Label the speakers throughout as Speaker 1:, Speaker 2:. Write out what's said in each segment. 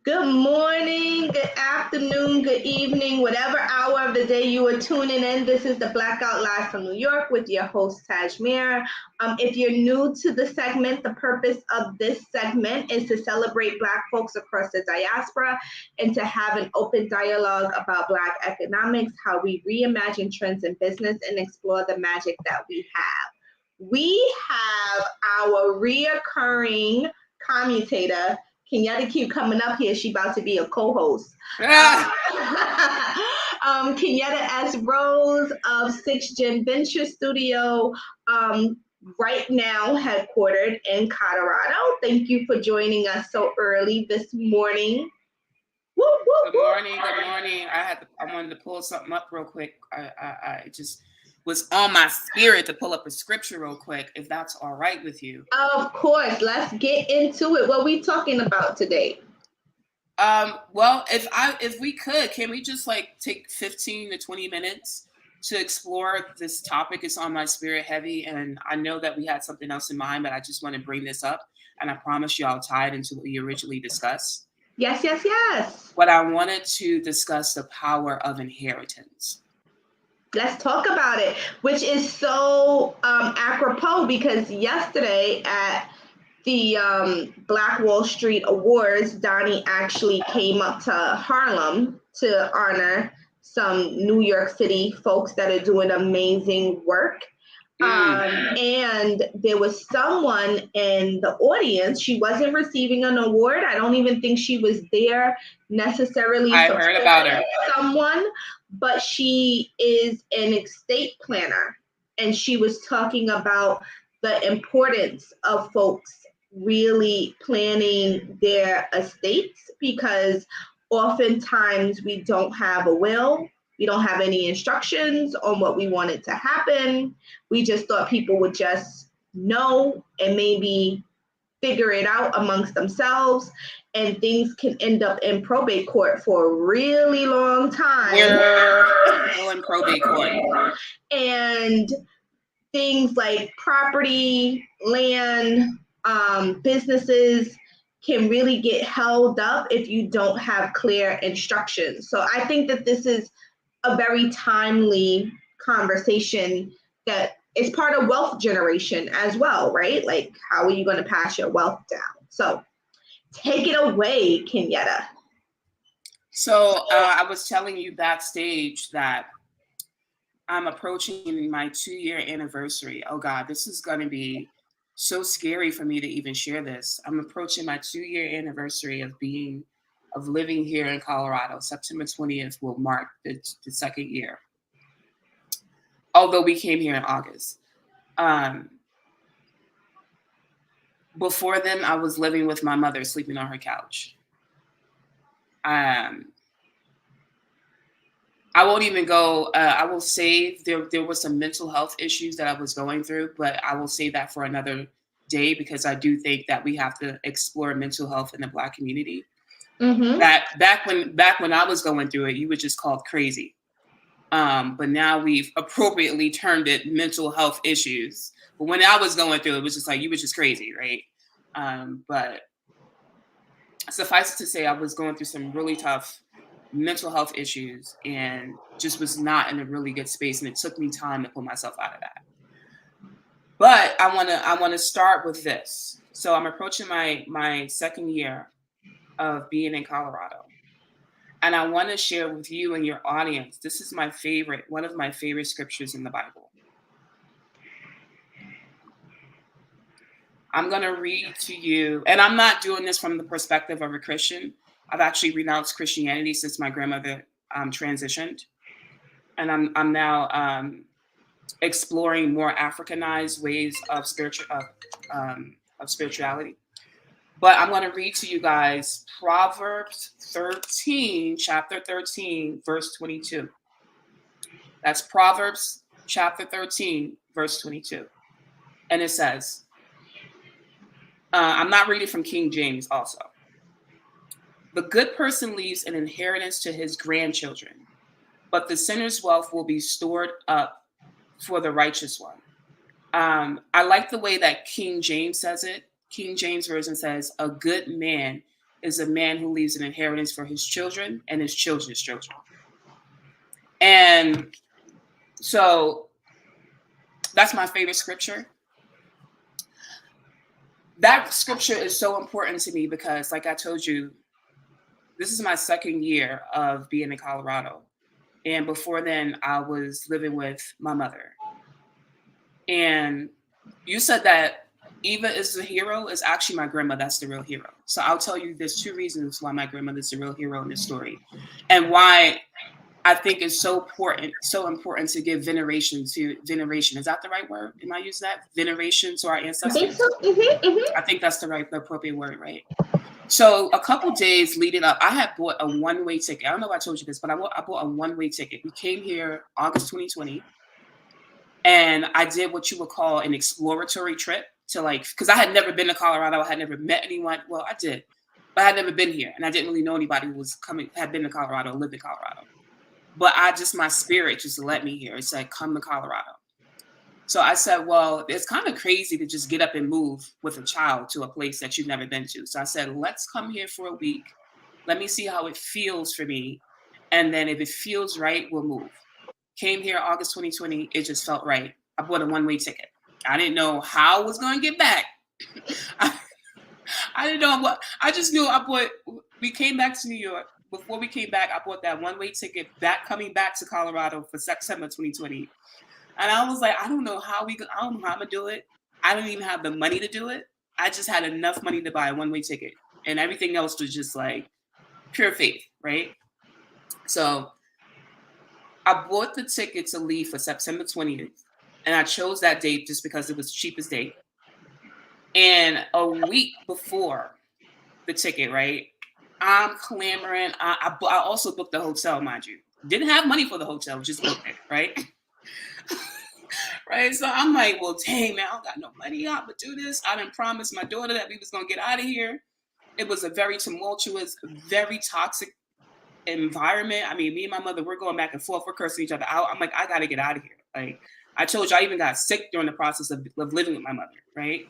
Speaker 1: Good morning, good afternoon, good evening, whatever hour of the day you are tuning in. This is the Blackout Live from New York with your host, Tasemere. If you're new to the segment, the purpose of this segment is to celebrate Black folks across the diaspora and to have an open dialogue about Black economics, how we reimagine trends in business, and explore the magic that we have. We have our reoccurring commutator, Kenyatta keep coming up here. She about to be a co-host. Kenyatta S. Rose of 6 Gen Venture Studio, right now headquartered in Colorado. Thank you for joining us so early this morning.
Speaker 2: Woo, woo, good morning. Good morning. I wanted to pull something up real quick. I just was on my spirit to pull up a scripture real quick, if that's all right with you.
Speaker 1: Of course. Let's get into it. What are we talking about today?
Speaker 2: Well, if we could, can we just take 15 to 20 minutes to explore this topic? It's on my spirit heavy, and I know that we had something else in mind, but I just want to bring this up, and I promise you I'll tie it into what we originally discussed.
Speaker 1: Yes, yes, yes.
Speaker 2: But I wanted to discuss the power of inheritance.
Speaker 1: Let's talk about it, which is so apropos because yesterday at the Black Wall Street Awards, Donnie actually came up to Harlem to honor some New York City folks that are doing amazing work. And there was someone in the audience. She wasn't receiving an award. I don't even think she was there necessarily.
Speaker 2: I heard about her.
Speaker 1: Someone, but she is an estate planner, and she was talking about the importance of folks really planning their estates, because oftentimes we don't have a will. We don't have any instructions on what we wanted to happen. We just thought people would just know and maybe figure it out amongst themselves, and things can end up in probate court for a really long time.
Speaker 2: We're still in probate court.
Speaker 1: And things like property, land, businesses can really get held up if you don't have clear instructions. So I think that this is a very timely conversation that is part of wealth generation as well, right? Like, how are you going to pass your wealth down? So take it away, Kenyatta.
Speaker 2: So I was telling you backstage that I'm approaching my 2-year anniversary. Oh God, this is going to be so scary for me to even share this. I'm approaching my 2-year anniversary of living here in Colorado. September 20th will mark the second year. Although we came here in August. Before then, I was living with my mother, sleeping on her couch. I won't even go. I will save. There were some mental health issues that I was going through, but I will save that for another day, because I do think that we have to explore mental health in the Black community. Mm-hmm. That back when I was going through it, you were just called crazy. But now we've appropriately termed it mental health issues. But when I was going through it, was just like, you were just crazy, right? But suffice it to say, I was going through some really tough mental health issues and just was not in a really good space. And it took me time to pull myself out of that. But I want to start with this. So I'm approaching my second year of being in Colorado. And I want to share with you and your audience, this is one of my favorite scriptures in the Bible. I'm going to read to you, and I'm not doing this from the perspective of a Christian. I've actually renounced Christianity since my grandmother transitioned. And I'm now exploring more Africanized ways of spirituality. But I'm going to read to you guys Proverbs 13, chapter 13, verse 22. That's Proverbs chapter 13, verse 22. And it says, I'm not reading from King James also. The good person leaves an inheritance to his grandchildren, but the sinner's wealth will be stored up for the righteous one. I like the way that King James says it. King James Version says, a good man is a man who leaves an inheritance for his children and his children's children. And so that's my favorite scripture. That scripture is so important to me because, like I told you, this is my second year of being in Colorado. And before then, I was living with my mother. And you said that Eva is the hero. Is actually my grandma that's the real hero. So I'll tell you there's two reasons why my grandmother is the real hero in this story, and why I think it's so important to give veneration to veneration. Is that the right word? Am I using that? Veneration to our ancestors?
Speaker 1: I think so.
Speaker 2: I think that's the appropriate word, right? So a couple days leading up, I had bought a one-way ticket. I don't know if I told you this, but I bought a one-way ticket. We came here August 2020. And I did what you would call an exploratory trip to, like, because I had never been to Colorado. I had never met anyone. Well, I did, but I had never been here. And I didn't really know anybody who had been to Colorado, lived in Colorado. But my spirit just let me here. It said, come to Colorado. So I said, well, it's kind of crazy to just get up and move with a child to a place that you've never been to. So I said, let's come here for a week. Let me see how it feels for me. And then if it feels right, we'll move. Came here August 2020. It just felt right. I bought a one-way ticket. I didn't know how I was going to get back. I didn't know what. I just knew we came back to New York. Before we came back, I bought that one-way ticket coming back to Colorado for September 2020. And I was like, I don't know how I'm going to do it. I don't even have the money to do it. I just had enough money to buy a one-way ticket. And everything else was just like pure faith, right? So I bought the ticket to leave for September 20th, and I chose that date just because it was the cheapest date. And a week before the ticket, right, I'm clamoring. I also booked the hotel, mind you. Didn't have money for the hotel, just booked it, right? Right, so I'm like, well, dang, man, I don't got no money. I'm going to do this. I didn't promise my daughter that we was going to get out of here. It was a very tumultuous, very toxic environment. I mean, me and my mother, we're going back and forth. We're cursing each other out. I'm like, I got to get out of here. Like, I told you, I even got sick during the process of living with my mother, right?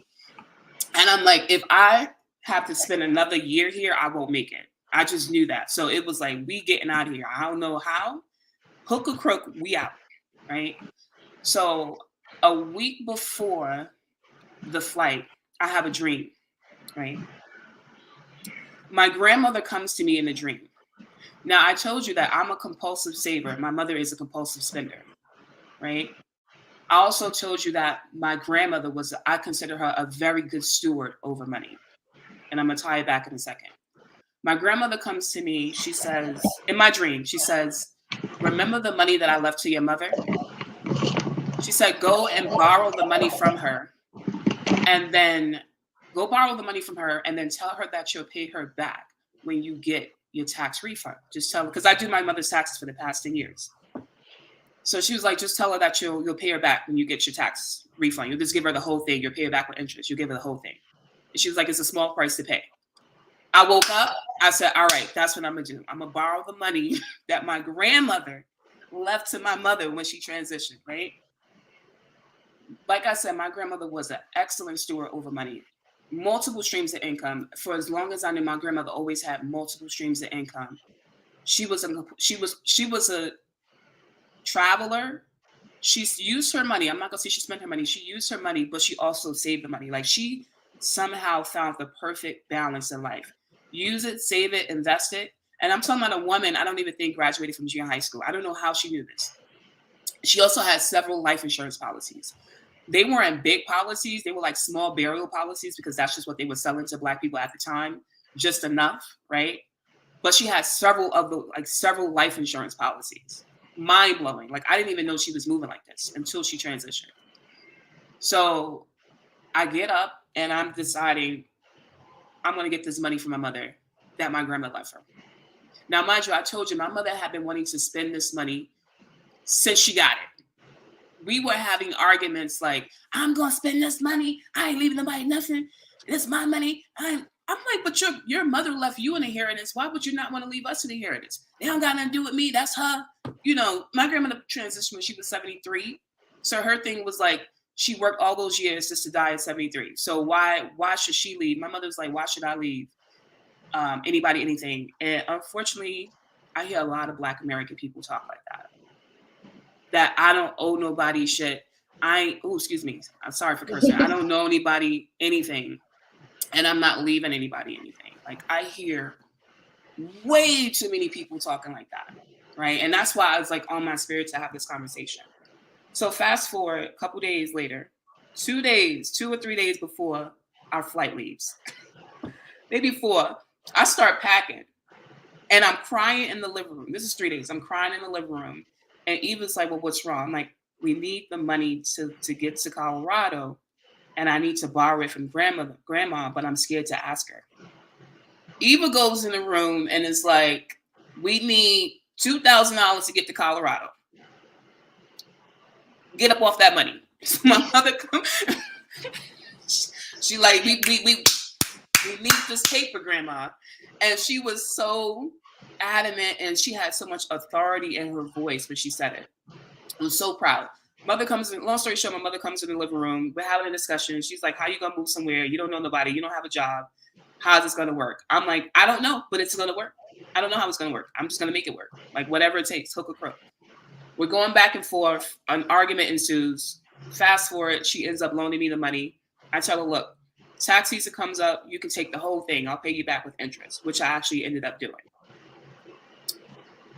Speaker 2: And I'm like, if I have to spend another year here, I won't make it. I just knew that. So it was like, we getting out of here. I don't know how. Hook or crook, we out, right? So a week before the flight, I have a dream, right? My grandmother comes to me in a dream. Now, I told you that I'm a compulsive saver. My mother is a compulsive spender, right? I also told you that my grandmother I consider her a very good steward over money. And I'm going to tie it back in a second. My grandmother comes to me. She says, in my dream, she says, remember the money that I left to your mother? She said, go and borrow the money from her. And then go borrow the money from her and then tell her that you'll pay her back when you get your tax refund. Just tell her, because I do my mother's taxes for the past 10 years. So she was like, just tell her that you'll pay her back when you get your tax refund. You'll just give her the whole thing. You'll pay her back with interest. You'll give her the whole thing. And she was like, it's a small price to pay. I woke up. I said, all right, that's what I'm going to do. I'm going to borrow the money that my grandmother left to my mother when she transitioned, right? Like I said, my grandmother was an excellent steward over money. Multiple streams of income. For as long as I knew, my grandmother always had multiple streams of income. She was a traveler. She used her money. I'm not gonna say she spent her money. She used her money, but she also saved the money. Like, she somehow found the perfect balance in life. Use it, save it, invest it. And I'm talking about a woman I don't even think graduated from junior high school. I don't know how she knew this. She also had several life insurance policies. They weren't big policies. They were like small burial policies because that's just what they were selling to Black people at the time. Just enough, right? But she had several life insurance policies. Mind blowing. Like, I didn't even know she was moving like this until she transitioned. So I get up and I'm deciding I'm going to get this money from my mother that my grandma left her. Now, mind you, I told you my mother had been wanting to spend this money since she got it. We were having arguments like, I'm going to spend this money. I ain't leaving nobody nothing. It's my money. I'm like, but your mother left you an inheritance. Why would you not want to leave us an inheritance? They don't got nothing to do with me. That's her. You know, my grandmother transitioned when she was 73. So her thing was like, she worked all those years just to die at 73. So why should she leave? My mother was like, why should I leave? anybody, anything. And unfortunately, I hear a lot of Black American people talk like that. That I don't owe nobody shit. Excuse me. I'm sorry for cursing. I don't know anybody anything, and I'm not leaving anybody anything. Like, I hear way too many people talking like that, right? And that's why I was like on my spirit to have this conversation. So fast forward a couple days later, 2 or 3 days before our flight leaves, maybe 4, I start packing. And I'm crying in the living room. This is 3 days. I'm crying in the living room. And Eva's like, well, what's wrong? I'm like, we need the money to get to Colorado. And I need to borrow it from grandma, but I'm scared to ask her. Eva goes in the room and is like, we need $2,000 to get to Colorado. Get up off that money. So my mother comes. She like, we need this paper, grandma. And she was so adamant, and she had so much authority in her voice when she said it. I was so proud. Mother comes in, long story short, my mother comes in the living room. We're having a discussion. She's like, how you gonna move somewhere? You don't know nobody. You don't have a job. How's this gonna work? I'm like, I don't know, but it's gonna work. I don't know how it's gonna work. I'm just gonna make it work. Like, whatever it takes, hook or crook. We're going back and forth. An argument ensues. Fast forward, she ends up loaning me the money. I tell her, look, tax season comes up, you can take the whole thing. I'll pay you back with interest, which I actually ended up doing.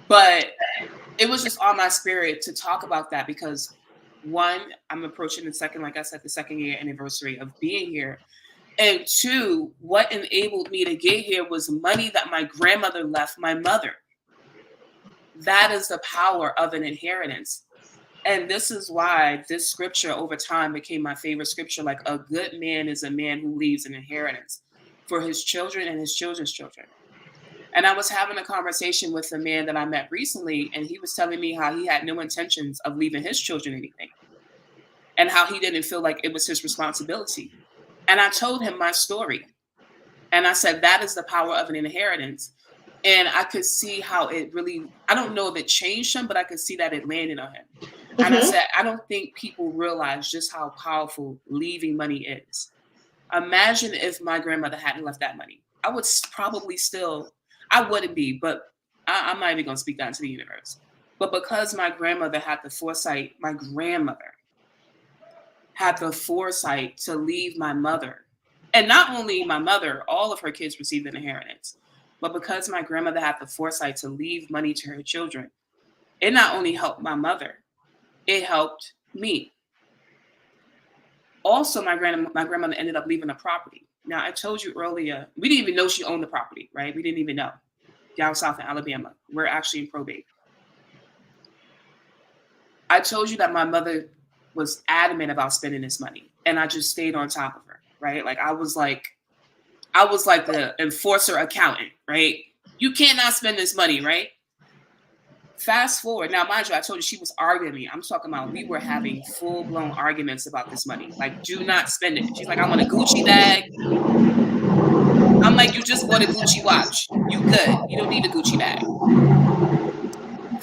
Speaker 2: But it was just on my spirit to talk about that because, one, I'm approaching the second, like I said, the 2nd year anniversary of being here. And 2, what enabled me to get here was money that my grandmother left my mother. That is the power of an inheritance. And this is why this scripture over time became my favorite scripture. Like, a good man is a man who leaves an inheritance for his children and his children's children. And I was having a conversation with a man that I met recently, and he was telling me how he had no intentions of leaving his children anything and how he didn't feel like it was his responsibility. And I told him my story. And I said, that is the power of an inheritance. And I could see how it really, I don't know if it changed him, but I could see that it landed on him. Mm-hmm. And I said, I don't think people realize just how powerful leaving money is. Imagine if my grandmother hadn't left that money. I would probably still, I wouldn't be, but I'm not even going to speak that into the universe. But because my grandmother had the foresight, my grandmother had the foresight to leave my mother. And not only my mother, all of her kids received an inheritance. But because my grandmother had the foresight to leave money to her children, it not only helped my mother, it helped me. Also, my grandmother ended up leaving a property. Now, I told you earlier, we didn't even know she owned the property, right? We didn't even know. Down south in Alabama, we're actually in probate. I told you that my mother was adamant about spending this money, and I just stayed on top of her, right? Like, I was like the enforcer accountant, right? You cannot spend this money, right? Fast forward. Now, mind you, I told you she was arguing me. I'm talking about we were having full-blown arguments about this money. Like, do not spend it. She's like, I want a Gucci bag. I'm like, you just bought a Gucci watch. You good. You don't need a Gucci bag.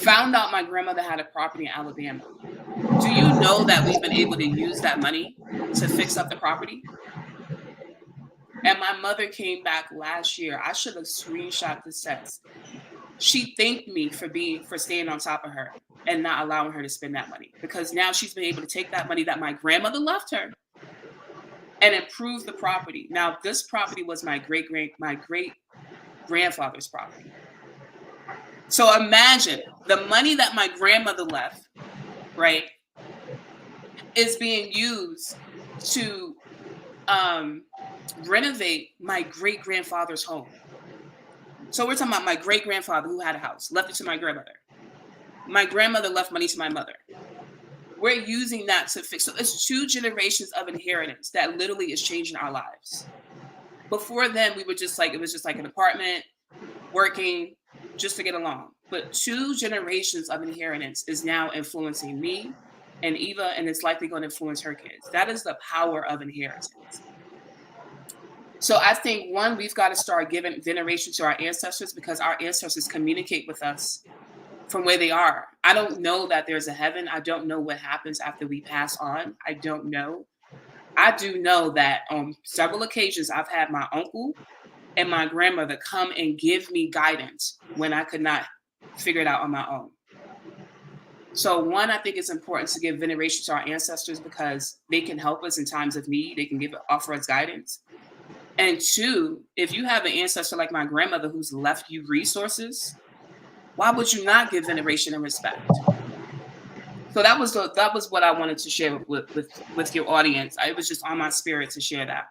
Speaker 2: Found out my grandmother had a property in Alabama. Do you know that we've been able to use that money to fix up the property? And my mother came back last year. I should have screenshot the text. She thanked me for staying on top of her and not allowing her to spend that money, because now she's been able to take that money that my grandmother left her and improve the property. Now, this property was my great grandfather's property. So imagine the money that my grandmother left, right, is being used to renovate my great grandfather's home. So we're talking about my great grandfather who had a house, left it to my grandmother. My grandmother left money to my mother. We're using that to fix. So it's 2 generations of inheritance that literally is changing our lives. Before then, we were just like, it was just like an apartment, working just to get along. But 2 generations of inheritance is now influencing me and Eva, and it's likely going to influence her kids. That is the power of inheritance. So I think, one, we've got to start giving veneration to our ancestors, because our ancestors communicate with us from where they are. I don't know that there's a heaven. I don't know what happens after we pass on. I don't know. I do know that on several occasions I've had my uncle and my grandmother come and give me guidance when I could not figure it out on my own. So one, I think it's important to give veneration to our ancestors because they can help us in times of need. They can offer us guidance. And two, if you have an ancestor like my grandmother who's left you resources, why would you not give veneration and respect? So that was what I wanted to share with your audience. It was just on my spirit to share that.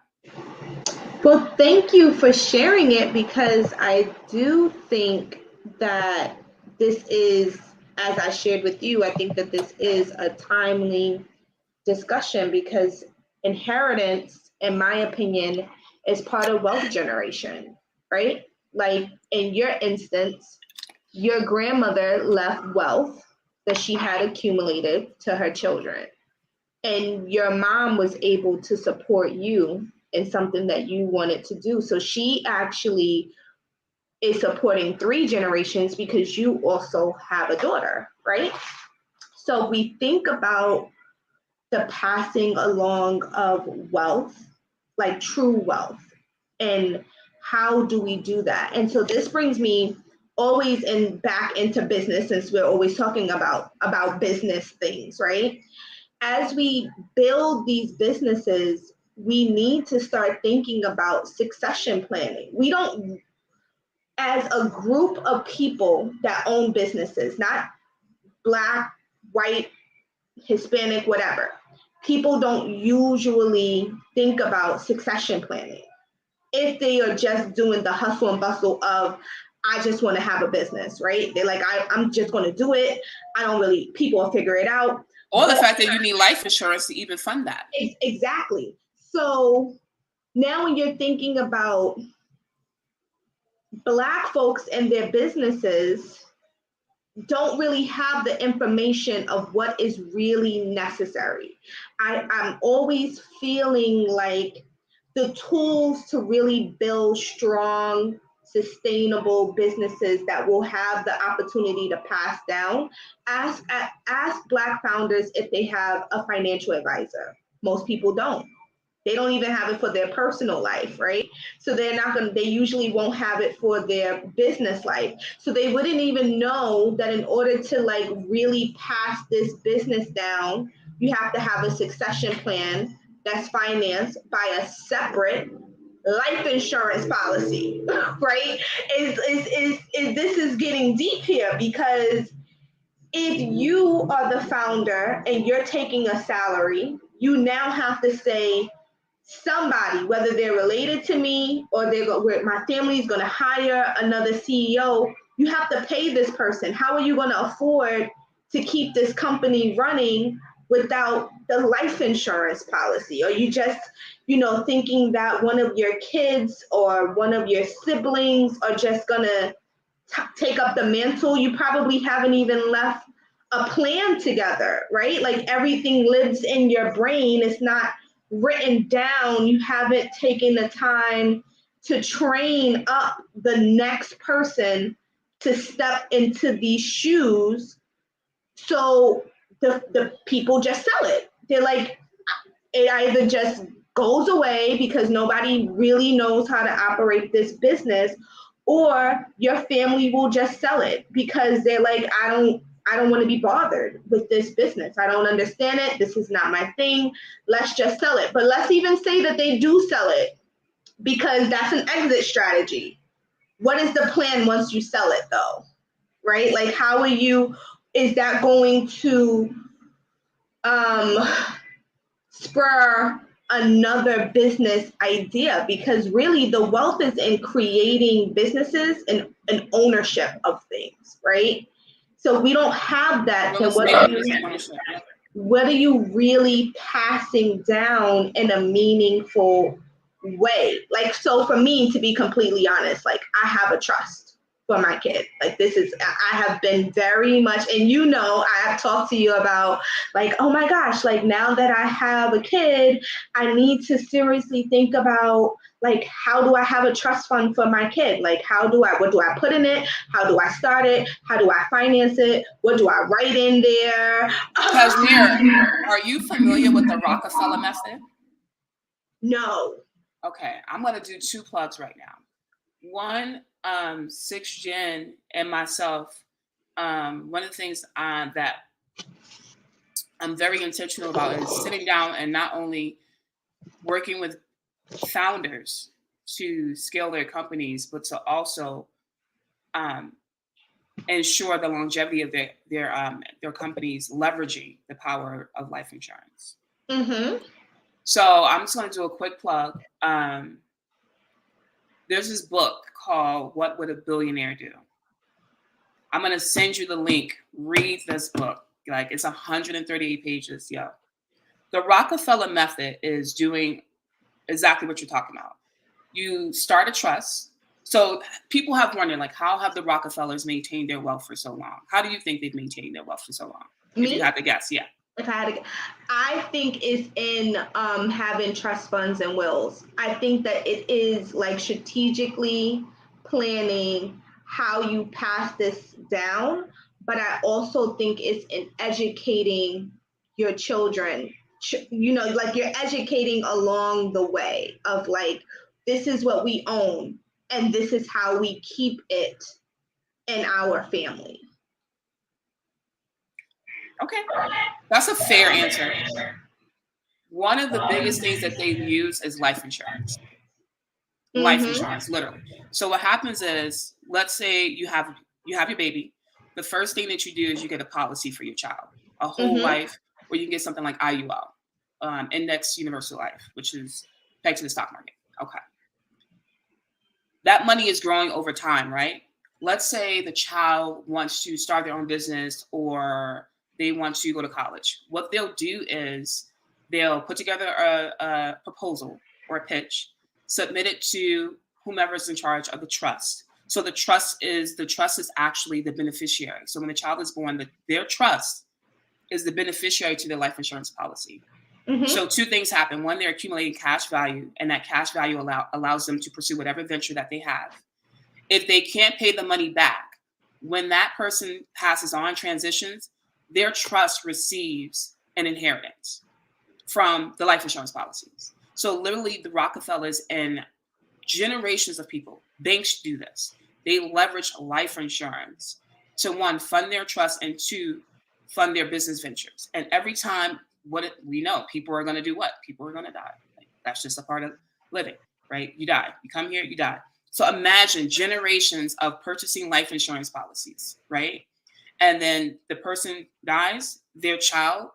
Speaker 1: Well, thank you for sharing it, because I do think that this is, as I shared with you, I think that this is a timely discussion, because inheritance, in my opinion, is part of wealth generation, right? Like in your instance, your grandmother left wealth that she had accumulated to her children, and your mom was able to support you in something that you wanted to do. So she actually is supporting 3 generations because you also have a daughter, right? So we think about the passing along of wealth, like true wealth, and how do we do that? And so this brings me always back into business, since we're always talking about business things, right? As we build these businesses, we need to start thinking about succession planning. We don't, as a group of people that own businesses, not Black, white, Hispanic, whatever, people don't usually think about succession planning if they are just doing the hustle and bustle of, I just want to have a business, right? They're like, I'm just going to do it. I don't really, people will figure it out.
Speaker 2: Or the fact that you need life insurance to even fund that.
Speaker 1: Exactly. So now when you're thinking about Black folks and their businesses, don't really have the information of what is really necessary. I'm always feeling like the tools to really build strong, sustainable businesses that will have the opportunity to pass down. Ask Black founders if they have a financial advisor. Most people don't. They don't even have it for their personal life, right? So they usually won't have it for their business life. So they wouldn't even know that in order to like really pass this business down, you have to have a succession plan that's financed by a separate life insurance policy, right? This is getting deep here, because if you are the founder and you're taking a salary, you now have to say, somebody, whether they're related to me or my family is going to hire another CEO, you have to pay this person. How are you going to afford to keep this company running without the life insurance policy? Or you just, thinking that one of your kids or one of your siblings are just going to take up the mantle? You probably haven't even left a plan together, right? Like everything lives in your brain. It's not written down. You haven't taken the time to train up the next person to step into these shoes. So the people just sell it. They're like, it either just goes away because nobody really knows how to operate this business, or your family will just sell it because they're like, I don't want to be bothered with this business. I don't understand it. This is not my thing. Let's just sell it. But let's even say that they do sell it, because that's an exit strategy. What is the plan once you sell it though? Right? Like is that going to spur another business idea? Because really the wealth is in creating businesses and ownership of things, right? So we don't have that, then what are you really passing down in a meaningful way? Like, so for me, to be completely honest, like I have a trust for my kid. Like I have been very much, and I have talked to you about like, oh my gosh, like now that I have a kid, I need to seriously think about like, how do I have a trust fund for my kid? Like, what do I put in it? How do I start it? How do I finance it? What do I write in there?
Speaker 2: Tasemere, are you familiar with the Rockefeller method?
Speaker 1: No.
Speaker 2: Okay, I'm going to do 2 plugs right now. One, 6th Gen and myself, one of the things that I'm very intentional about is sitting down and not only working with founders to scale their companies, but to also um, ensure the longevity of their companies, leveraging the power of life insurance.
Speaker 1: Mm-hmm.
Speaker 2: So I'm just going to do a quick plug. There's this book called "What Would a Billionaire Do?" I'm going to send you the link. Read this book. Like, it's 138 pages. Yeah. The Rockefeller method is doing exactly what you're talking about. You start a trust. So people have wondered, like, how have the Rockefellers maintained their wealth for so long? How do you think they've maintained their wealth for so long? If you
Speaker 1: Me?
Speaker 2: had to guess, yeah.
Speaker 1: If I had to, I think it's in having trust funds and wills. I think that it is like strategically planning how you pass this down, but I also think it's in educating your children. You know, like you're educating along the way of like, this is what we own and this is how we keep it in our family.
Speaker 2: Okay, that's a fair answer. One of the biggest things that they've used is life insurance. Life
Speaker 1: Mm-hmm.
Speaker 2: insurance, literally. So what happens is, let's say you have your baby. The first thing that you do is you get a policy for your child, a whole
Speaker 1: Mm-hmm.
Speaker 2: life, or you can get something like IUL, Index Universal Life, which is pegged to the stock market. Okay. That money is growing over time, right? Let's say the child wants to start their own business or they want to go to college. What they'll do is they'll put together a proposal or a pitch, submit it to whomever's in charge of the trust. So the trust is actually the beneficiary. So when the child is born, their trust is the beneficiary to their life insurance policy.
Speaker 1: Mm-hmm.
Speaker 2: So two things happen. One, they're accumulating cash value, and that cash value allows them to pursue whatever venture that they have. If they can't pay the money back, when that person passes on, transitions, their trust receives an inheritance from the life insurance policies. So literally the Rockefellers and generations of people, banks do this. They leverage life insurance to, one, fund their trust, and two, fund their business ventures. And every time, we know, people are going to do what? People are going to die. Like, that's just a part of living, right? You die. You come here, you die. So imagine generations of purchasing life insurance policies, right? And then the person dies, their child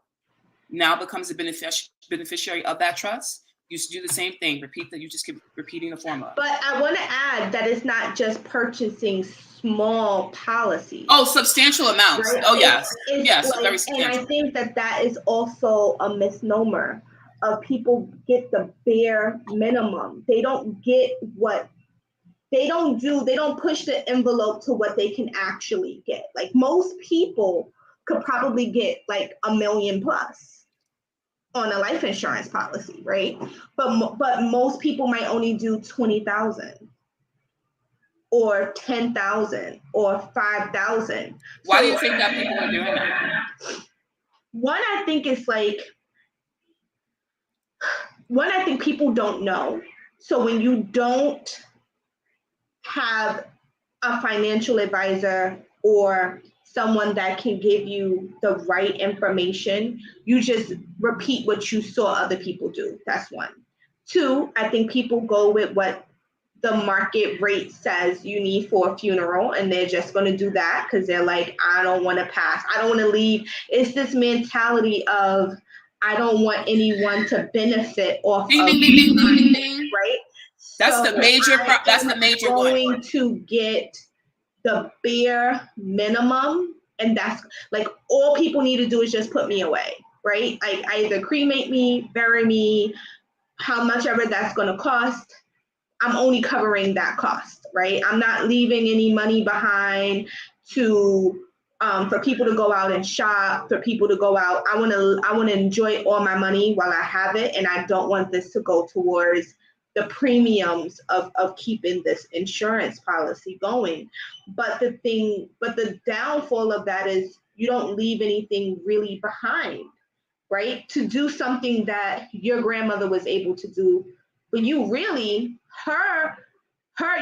Speaker 2: now becomes a beneficiary of that trust. You do the same thing. You just keep repeating the formula.
Speaker 1: But I want to add that it's not just purchasing small policies.
Speaker 2: Oh, substantial amounts.
Speaker 1: Right?
Speaker 2: Oh, yes. Yes,
Speaker 1: like,
Speaker 2: very substantial.
Speaker 1: And I think that is also a misnomer of people get the bare minimum. They don't get what they don't push the envelope to what they can actually get. Like most people could probably get like $1 million plus on a life insurance policy, right? But most people might only do 20,000 or 10,000 or 5,000.
Speaker 2: Why do you think that people are doing that?
Speaker 1: One, I think people don't know. So when you don't have a financial advisor or someone that can give you the right information, you just repeat what you saw other people do. That's one. Two, I think people go with what the market rate says you need for a funeral, and they're just going to do that because they're like, I don't want to pass. I don't want to leave. It's this mentality of, I don't want anyone to benefit off
Speaker 2: ding,
Speaker 1: of
Speaker 2: ding, ding, ding, ding, ding.
Speaker 1: Right?
Speaker 2: That's the major one.
Speaker 1: Going to get the bare minimum, and that's like all people need to do is just put me away, right? Like either cremate me, bury me, how much ever that's going to cost. I'm only covering that cost, right? I'm not leaving any money behind to for people to go out and shop, for people to go out. I want to enjoy all my money while I have it, and I don't want this to go towards the premiums of keeping this insurance policy going. But the downfall of that is you don't leave anything really behind, right? To do something that your grandmother was able to do, but you really,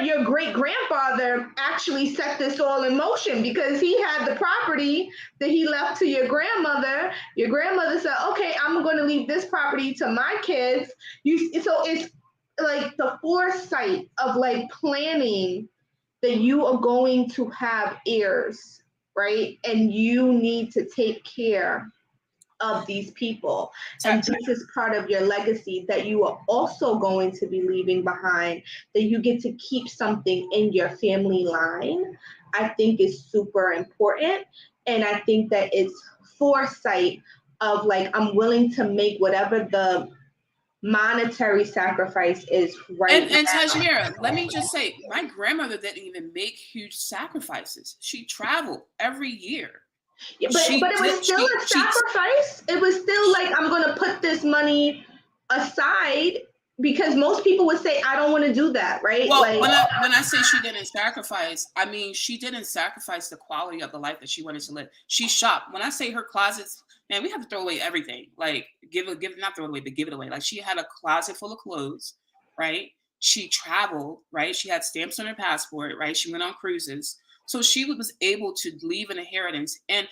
Speaker 1: your great grandfather actually set this all in motion because he had the property that he left to your grandmother. Your grandmother said, okay, I'm going to leave this property to my kids. So it's like the foresight of like planning that you are going to have heirs, right? And you need to take care of these people. And this is part of your legacy that you are also going to be leaving behind, that you get to keep something in your family line. I think is super important. And I think that it's foresight of like, I'm willing to make whatever the monetary sacrifice is right
Speaker 2: And
Speaker 1: now.
Speaker 2: Tasemere, let me just say, my grandmother didn't even make huge sacrifices. She traveled every year.
Speaker 1: Yeah, but it was still a sacrifice. It was still like, I'm going to put this money aside, because most people would say, I don't want to do that, right?
Speaker 2: Well,
Speaker 1: like,
Speaker 2: when I say she didn't sacrifice, I mean she didn't sacrifice the quality of the life that she wanted to live. She shopped. When I say her closets, man, we have to throw away everything. Like give not throw it away, but give it away. Like she had a closet full of clothes, right? She traveled, right? She had stamps on her passport, right? She went on cruises. So she was able to leave an inheritance. And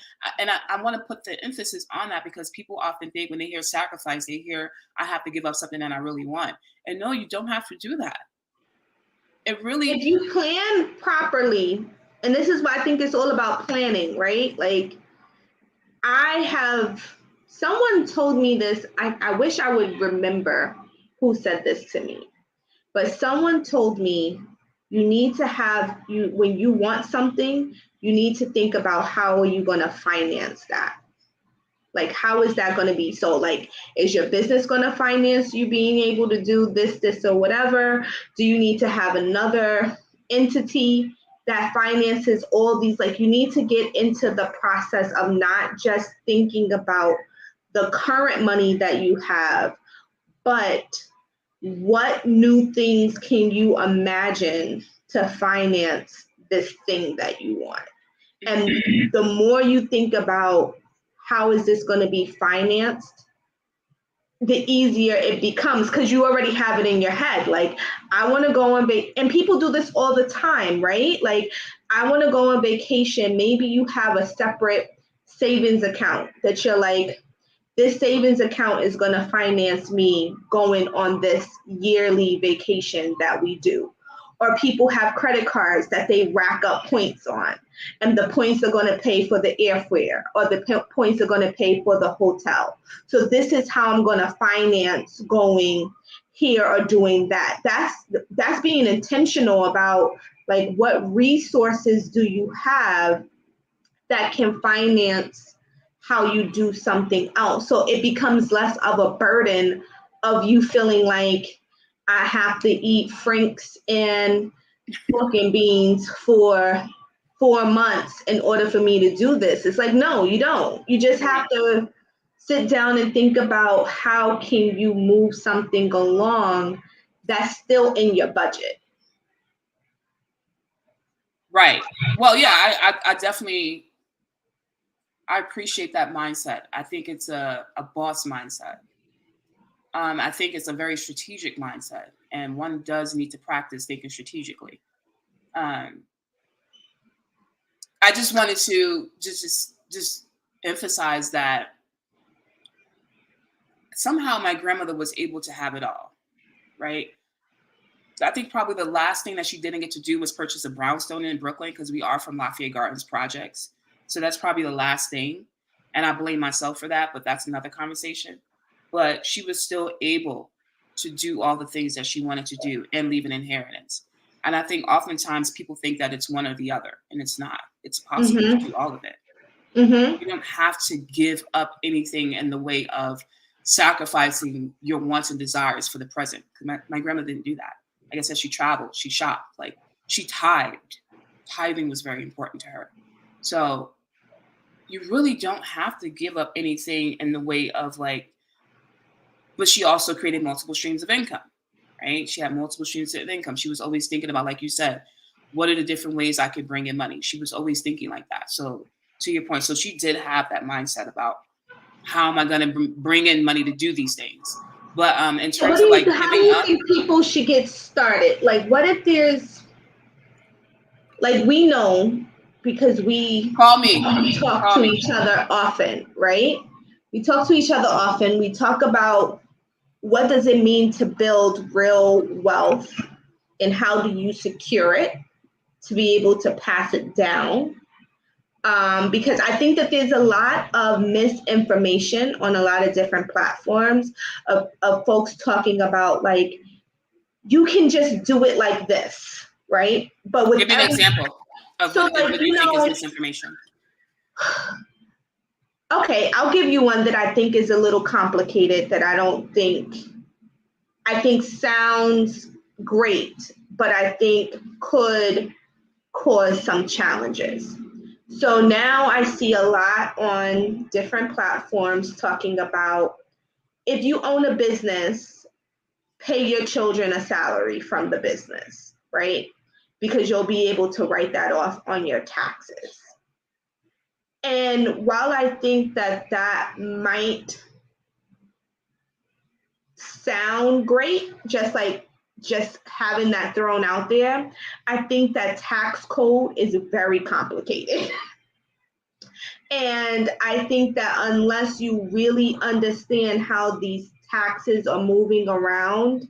Speaker 2: I want to put the emphasis on that because people often think when they hear sacrifice, they hear, I have to give up something that I really want. And no, you don't have to do that. It really,
Speaker 1: if you plan properly, and this is why I think it's all about planning, right? Like, someone told me this. I wish I would remember who said this to me, but someone told me you need to have, when you want something, you need to think about how are you going to finance that. Like, how is that going to be? So like, is your business going to finance you being able to do this or whatever? Do you need to have another entity that finances all these? Like, you need to get into the process of not just thinking about the current money that you have, but what new things can you imagine to finance this thing that you want? And the more you think about how is this going to be financed, the easier it becomes because you already have it in your head. Like, I want to go on and people do this all the time, right? Like, I want to go on vacation. Maybe you have a separate savings account that you're like, this savings account is going to finance me going on this yearly vacation that we do. Or people have credit cards that they rack up points on, and the points are going to pay for the airfare, or the points are going to pay for the hotel. So this is how I'm going to finance going here or doing that. That's being intentional about like, what resources do you have that can finance how you do something else. So it becomes less of a burden of you feeling like, I have to eat Franks and pork and beans for 4 months in order for me to do this. It's like, no, you don't. You just have to sit down and think about how can you move something along that's still in your budget.
Speaker 2: right. Well, yeah, I definitely, I appreciate that mindset. I think it's a boss mindset. I think it's a very strategic mindset, and one does need to practice thinking strategically. Um, I just wanted to just emphasize that somehow my grandmother was able to have it all, right? I think probably the last thing that she didn't get to do was purchase a brownstone in Brooklyn because we are from Lafayette Gardens projects. So that's probably the last thing. And I blame myself for that, but that's another conversation. But she was still able to do all the things that she wanted to do and leave an inheritance. And I think oftentimes people think that it's one or the other, and it's not. It's possible to do all of it. You don't have to give up anything in the way of sacrificing your wants and desires for the present. My grandma didn't do that. Like I said, she traveled, she shopped, like she tithed. Tithing was very important to her. So you really don't have to give up anything in the way of like, but she also created multiple streams of income, right? She had multiple streams of income. She was always thinking about, like you said, what are the different ways I could bring in money? She was always thinking like that. So to your point, so she did have that mindset about how am I going to bring in money to do these things? But in
Speaker 1: So
Speaker 2: terms of like
Speaker 1: how do
Speaker 2: giving
Speaker 1: you
Speaker 2: up,
Speaker 1: think people should get started? Like, what if there's, like, we know because we
Speaker 2: call me.
Speaker 1: talk
Speaker 2: Call
Speaker 1: to
Speaker 2: me.
Speaker 1: each other often, right? We talk to each other often. We talk about what does it mean to build real wealth and how do you secure it to be able to pass it down? Because I think that there's a lot of misinformation on a lot of different platforms of folks talking about, like, you can just do it like this, right? But with
Speaker 2: Give me an example of
Speaker 1: so,
Speaker 2: what
Speaker 1: like,
Speaker 2: you think is misinformation.
Speaker 1: Okay, I'll give you one that I think is a little complicated that I think sounds great, but I think could cause some challenges. So now I see a lot on different platforms talking about, if you own a business, pay your children a salary from the business, right? Because you'll be able to write that off on your taxes. And while I think that that might sound great, just having that thrown out there, I think that tax code is very complicated. And I think that unless you really understand how these taxes are moving around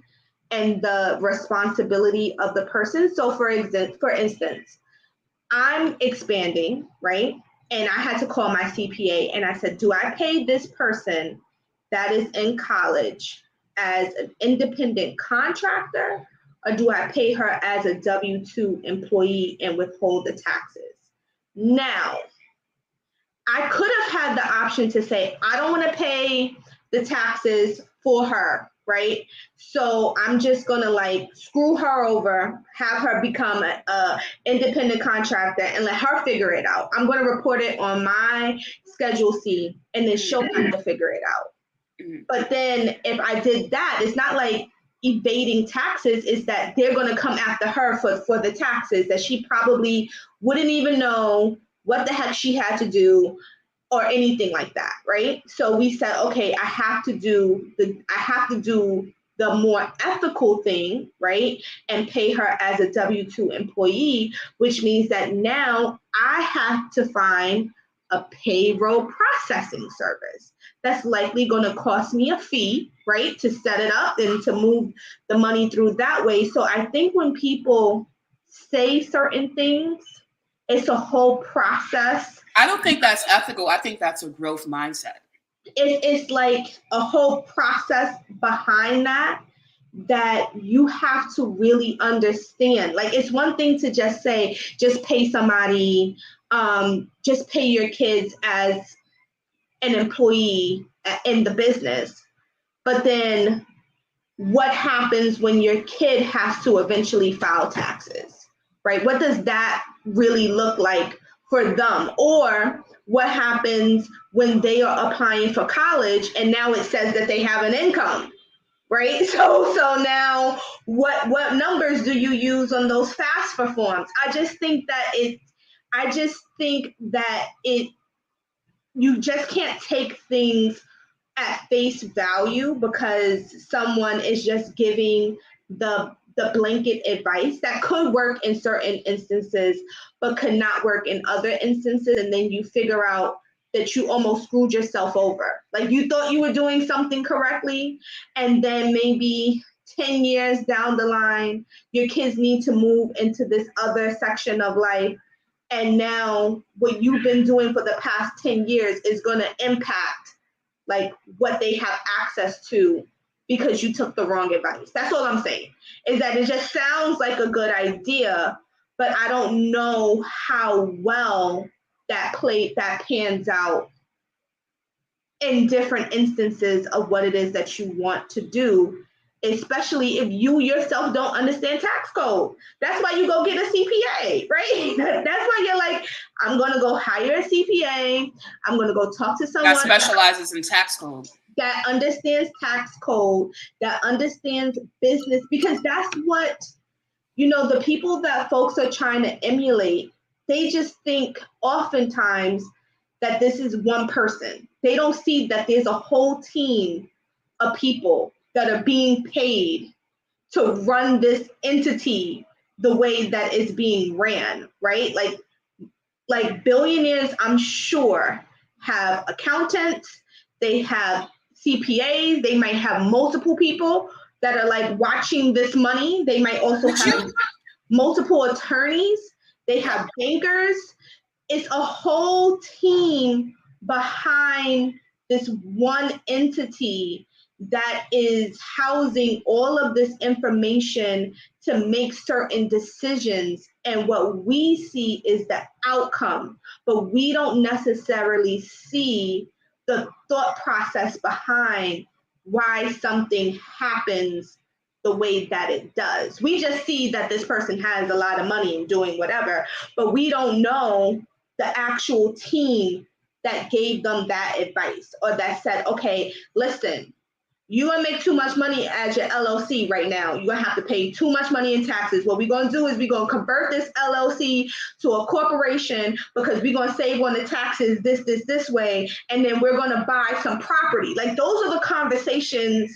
Speaker 1: and the responsibility of the person. So for instance, I'm expanding, right? And I had to call my CPA and I said, do I pay this person that is in college as an independent contractor, or do I pay her as a W-2 employee and withhold the taxes? Now, I could have had the option to say, I don't want to pay the taxes for her, right? So I'm just going to, like, screw her over, have her become a independent contractor and let her figure it out. I'm going to report it on my Schedule C and then she'll have to figure it out. But then if I did that, it's not like evading taxes, is that they're going to come after her for the taxes that she probably wouldn't even know what the heck she had to do or anything like that, right? So we said, okay, I have to do the more ethical thing, right? And pay her as a W-2 employee, which means that now I have to find a payroll processing service. That's likely going to cost me a fee, right? To set it up and to move the money through that way. So I think when people say certain things, it's a whole process.
Speaker 2: I don't think that's ethical. I think that's a growth mindset.
Speaker 1: It's like a whole process behind that you have to really understand. Like, it's one thing to just say, just pay somebody, just pay your kids as an employee in the business. But then what happens when your kid has to eventually file taxes, right? What does that really look like for them? Or what happens when they are applying for college and now it says that they have an income, right? So now what numbers do you use on those FAFSA forms? I just think that you just can't take things at face value because someone is just giving the blanket advice that could work in certain instances but could not work in other instances, and then you figure out that you almost screwed yourself over. Like, you thought you were doing something correctly, and then maybe 10 years down the line your kids need to move into this other section of life, and now what you've been doing for the past 10 years is going to impact, like, what they have access to because you took the wrong advice. That's all I'm saying, is that it just sounds like a good idea, but I don't know how well that pans out in different instances of what it is that you want to do, especially if you yourself don't understand tax code. That's why you go get a CPA, right? That's why you're like, I'm going to go hire a CPA. I'm going to go talk to someone
Speaker 2: That specializes in tax code.
Speaker 1: That understands tax code, that understands business, because that's what, the people that folks are trying to emulate, they just think oftentimes that this is one person. They don't see that there's a whole team of people that are being paid to run this entity the way that it's being ran, right? Like billionaires, I'm sure, have accountants, they have CPAs, they might have multiple people that are like watching this money. They might also have multiple attorneys, they have bankers. It's a whole team behind this one entity that is housing all of this information to make certain decisions. And what we see is the outcome, but we don't necessarily see the thought process behind why something happens the way that it does. We just see that this person has a lot of money and doing whatever, but we don't know the actual team that gave them that advice or that said, okay, listen, you gonna make too much money as your LLC right now. You're gonna have to pay too much money in taxes. What we're gonna do is we're gonna convert this LLC to a corporation because we're gonna save on the taxes this way, and then we're gonna buy some property. Like those are the conversations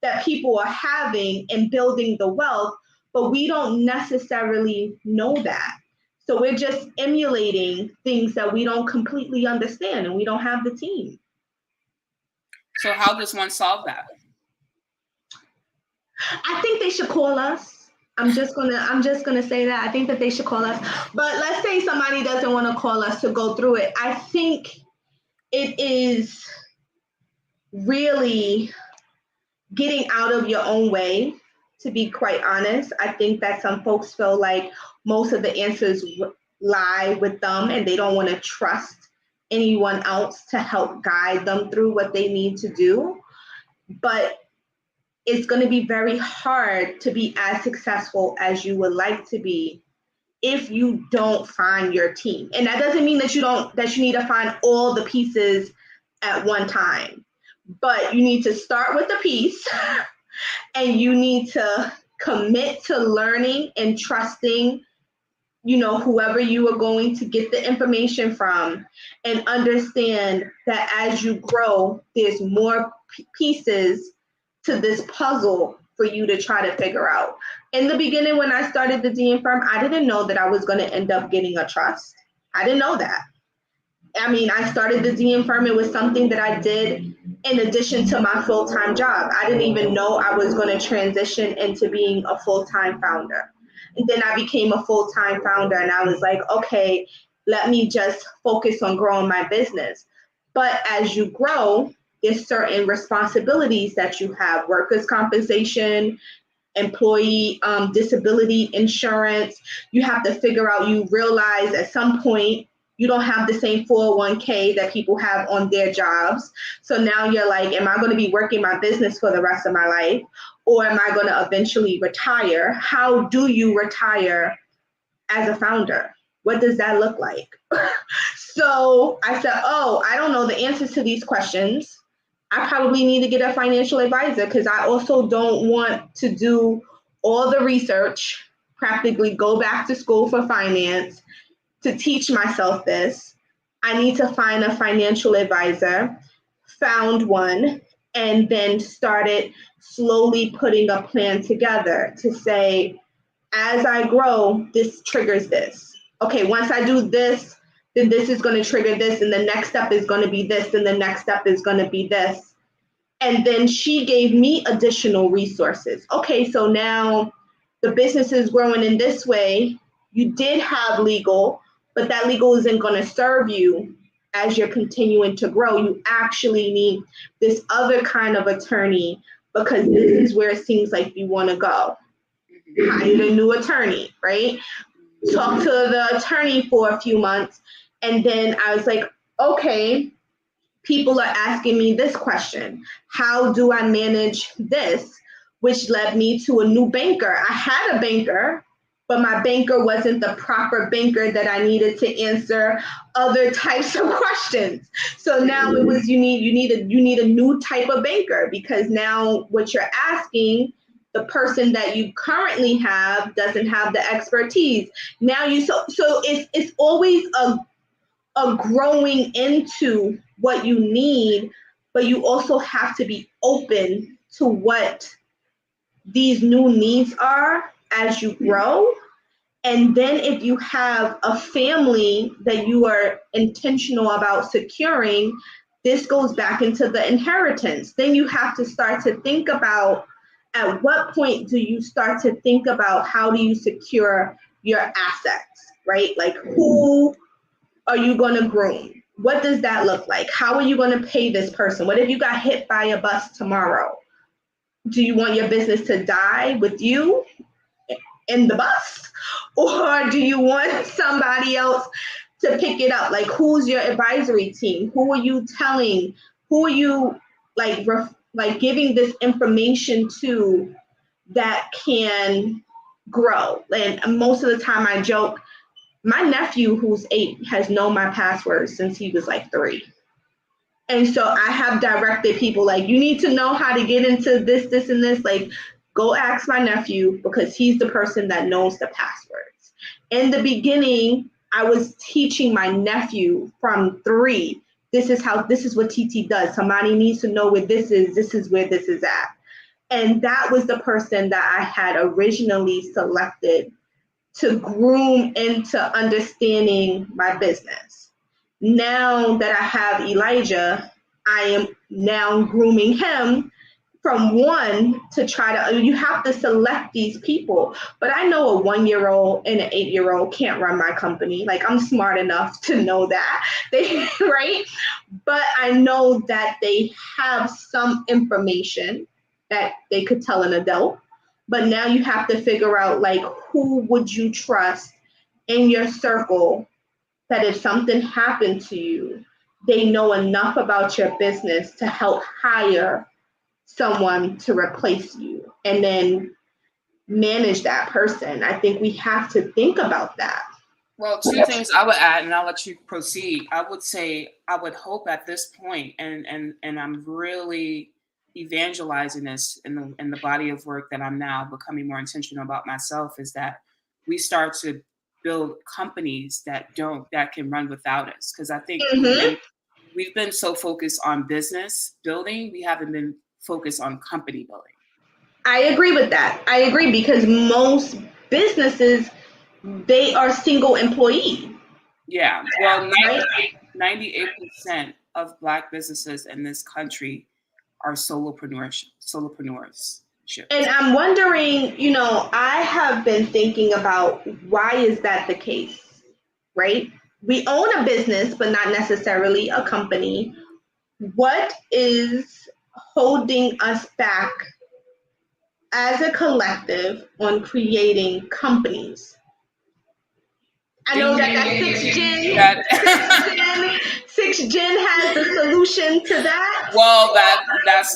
Speaker 1: that people are having and building the wealth, but we don't necessarily know that. So we're just emulating things that we don't completely understand, and we don't have the team.
Speaker 2: So how does one solve that?
Speaker 1: I think they should call us. I'm just gonna say that. I think that they should call us. But let's say somebody doesn't want to call us to go through it. I think it is really getting out of your own way, to be quite honest. I think that some folks feel like most of the answers lie with them and they don't want to trust anyone else to help guide them through what they need to do. But it's going to be very hard to be as successful as you would like to be if you don't find your team. And that doesn't mean that you need to find all the pieces at one time, but you need to start with a piece and you need to commit to learning and trusting, whoever you are going to get the information from, and understand that as you grow, there's more pieces to this puzzle for you to try to figure out. In the beginning, when I started the DM firm, I didn't know that I was going to end up getting a trust. I didn't know that. I mean, I started the DM firm. It was something that I did in addition to my full-time job. I didn't even know I was going to transition into being a full-time founder. And then I became a full-time founder and I was like, okay, let me just focus on growing my business. But as you grow, there's certain responsibilities that you have: workers' compensation, employee disability insurance. You have to figure out, you realize at some point you don't have the same 401k that people have on their jobs. So now you're like, am I going to be working my business for the rest of my life? Or am I going to eventually retire? How do you retire as a founder? What does that look like? So I said, oh, I don't know the answers to these questions. I probably need to get a financial advisor because I also don't want to do all the research, practically go back to school for finance to teach myself this. I need to find a financial advisor, found one, and then started slowly putting a plan together to say, as I grow, this triggers this. Okay, once I do this, then this is going to trigger this, and the next step is going to be this, and the next step is going to be this. And then she gave me additional resources. Okay, so now the business is growing in this way. You did have legal, but that legal isn't going to serve you as you're continuing to grow. You actually need this other kind of attorney because this is where it seems like you want to go. Hired a new attorney, right? Talk to the attorney for a few months. And then I was like, okay, people are asking me this question. How do I manage this? Which led me to a new banker. I had a banker, but my banker wasn't the proper banker that I needed to answer other types of questions. So now it was, you need a new type of banker, because now what you're asking, the person that you currently have doesn't have the expertise. Now so it's always a growing into what you need, but you also have to be open to what these new needs are as you grow. And then if you have a family that you are intentional about securing, this goes back into the inheritance. Then you have to start to think about, at what point do you start to think about how do you secure your assets, right? Like, who are you going to groom? What does that look like? How are you going to pay this person? What if you got hit by a bus tomorrow? Do you want your business to die with you in the bus? Or do you want somebody else to pick it up? Like, who's your advisory team? Who are you telling? Who are you like giving this information to that can grow? And most of the time I joke, my nephew who's 8 has known my passwords since he was like 3. And so I have directed people, like, you need to know how to get into this, and this. Like, go ask my nephew, because he's the person that knows the passwords. In the beginning, I was teaching my nephew from 3. This is what TT does. Somebody needs to know where this is where this is at. And that was the person that I had originally selected to groom into understanding my business. Now that I have Elijah, I am now grooming him from 1 to try to, you have to select these people. But I know a 1-year-old and an 8-year-old can't run my company. Like, I'm smart enough to know that, right? But I know that they have some information that they could tell an adult. But now you have to figure out, like, who would you trust in your circle that if something happened to you, they know enough about your business to help hire someone to replace you and then manage that person. I think we have to think about that.
Speaker 2: Well, 2 things I would add, and I'll let you proceed. I would say, I would hope at this point, and I'm really evangelizing this in the body of work that I'm now becoming more intentional about myself, is that we start to build companies that can run without us. Because I think we've been so focused on business building, we haven't been focused on company building.
Speaker 1: I agree with that. I agree, because most businesses, they are single employee.
Speaker 2: Yeah. Well, 98% of Black businesses in this country are solopreneurs.
Speaker 1: And I'm wondering, I have been thinking about, why is that the case, right? We own a business, but not necessarily a company. What is holding us back as a collective on creating companies? I know that 6 Gen has the solution to that.
Speaker 2: Well, that's